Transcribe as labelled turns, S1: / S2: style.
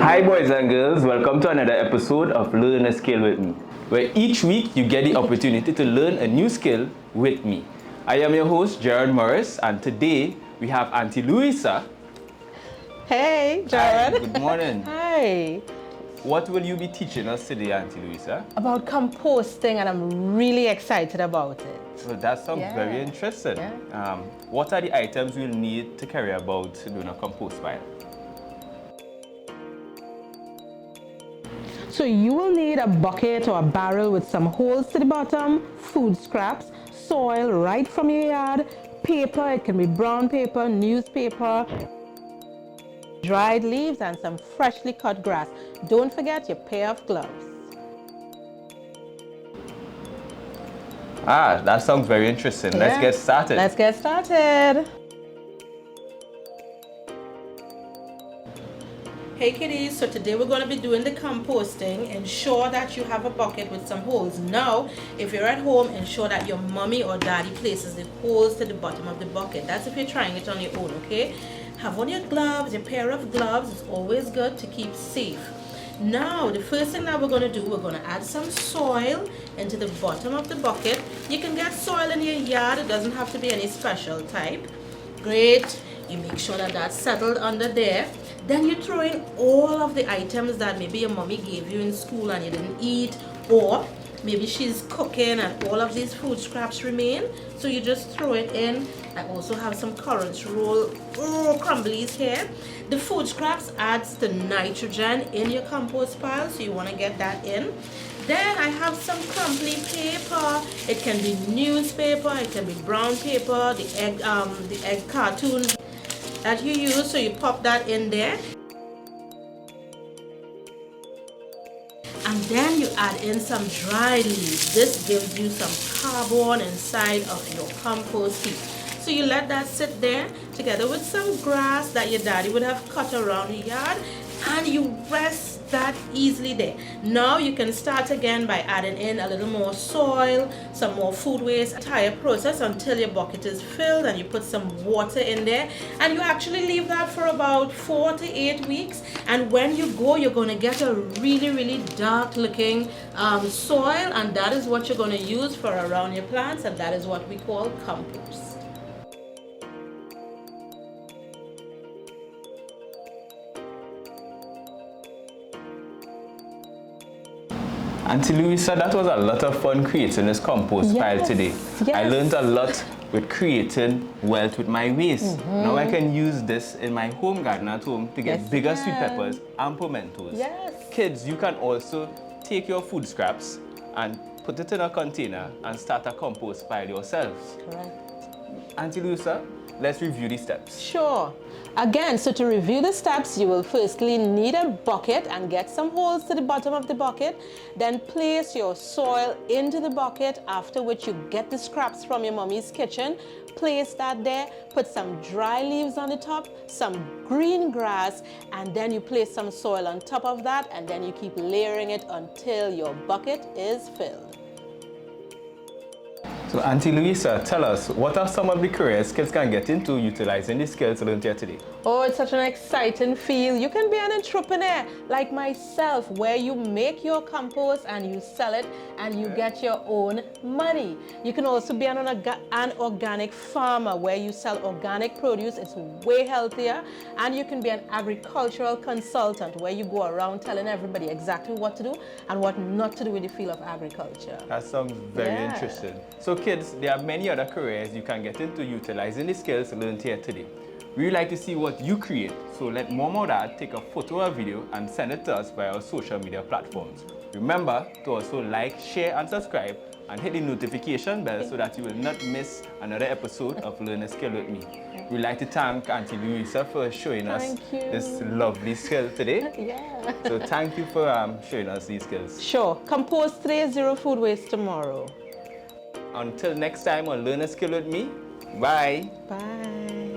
S1: Hi boys and girls, welcome to another episode of Learn a Skill with me, where each week you get the opportunity to learn a new skill with me. I am your host, Jerron Morris, and today we have Auntie Louisa.
S2: Hey, Jerron.
S1: Hi, good morning.
S2: Hi.
S1: What will you be teaching us today, Auntie Louisa?
S2: About composting, and I'm really excited about it.
S1: Well, that sounds very interesting. What are the items we'll need to carry about doing a compost pile?
S2: So you will need a bucket or a barrel with some holes to the bottom, food scraps, soil right from your yard, paper, it can be brown paper, newspaper, dried leaves, and some freshly cut grass. Don't forget your pair of gloves.
S1: That sounds very interesting. Let's get started.
S2: Let's get started. Hey kiddies, so today we're going to be doing the composting. Ensure that you have a bucket with some holes. Now, if you're at home, ensure that your mommy or daddy places the holes to the bottom of the bucket. That's if you're trying it on your own, okay? Have on your gloves, your pair of gloves. It's always good to keep safe. Now, the first thing that we're going to do, we're going to add some soil into the bottom of the bucket. You can get soil in your yard. It doesn't have to be any special type. Great. You make sure that that's settled under there. Then you throw in all of the items that maybe your mommy gave you in school and you didn't eat, or maybe she's cooking and all of these food scraps remain, so you just throw it in. I also have some currants roll crumblies here. The food scraps adds the nitrogen in your compost pile, so you want to get that in. Then I have some crumbly paper. It can be newspaper, it can be brown paper, the egg cartoons that you use, so you pop that in there. And then you add in some dry leaves. This gives you some carbon inside of your compost heap. So you let that sit there together with some grass that your daddy would have cut around the yard, and you rest that easily there. Now you can start again by adding in a little more soil, some more food waste, entire process until your bucket is filled, and you put some water in there, and you actually leave that for about 4 to 8 weeks. And when you go, you're going to get a really dark looking soil, and that is what you're going to use for around your plants, and that is what we call compost.
S1: Auntie Louisa, that was a lot of fun creating this compost pile today. I learned a lot with creating wealth with my waste. Now I can use this in my home garden at home to get bigger sweet peppers and pimentos. Kids, you can also take your food scraps and put it in a container and start a compost pile yourselves.
S2: Correct.
S1: Auntie Louisa, let's review the steps.
S2: Sure. Again, so to review the steps, you will firstly need a bucket and get some holes to the bottom of the bucket. Then place your soil into the bucket, after which you get the scraps from your mommy's kitchen. Place that there, put some dry leaves on the top, some green grass, and then you place some soil on top of that, and then you keep layering it until your bucket is filled.
S1: So Auntie Louisa, tell us, what are some of the careers kids can get into utilizing the skills learned here today?
S2: Oh, it's such an exciting field. You can be an entrepreneur like myself, where you make your compost and you sell it and you get your own money. You can also be an organic farmer, where you sell organic produce. It's way healthier. And you can be an agricultural consultant, where you go around telling everybody exactly what to do and what not to do in the field of agriculture.
S1: That sounds very interesting. So kids, there are many other careers you can get into utilizing the skills learned here today. We would like to see what you create, so let Mom or Dad take a photo or video and send it to us via our social media platforms. Remember to also like, share and subscribe, and hit the notification bell so that you will not miss another episode of Learn a Skill with me. We'd like to thank Auntie Louisa for showing us this lovely skill today. So thank you for showing us these skills.
S2: Sure. Compost today, zero food waste tomorrow.
S1: Until next time on Learn a Skill with me, bye.
S2: Bye.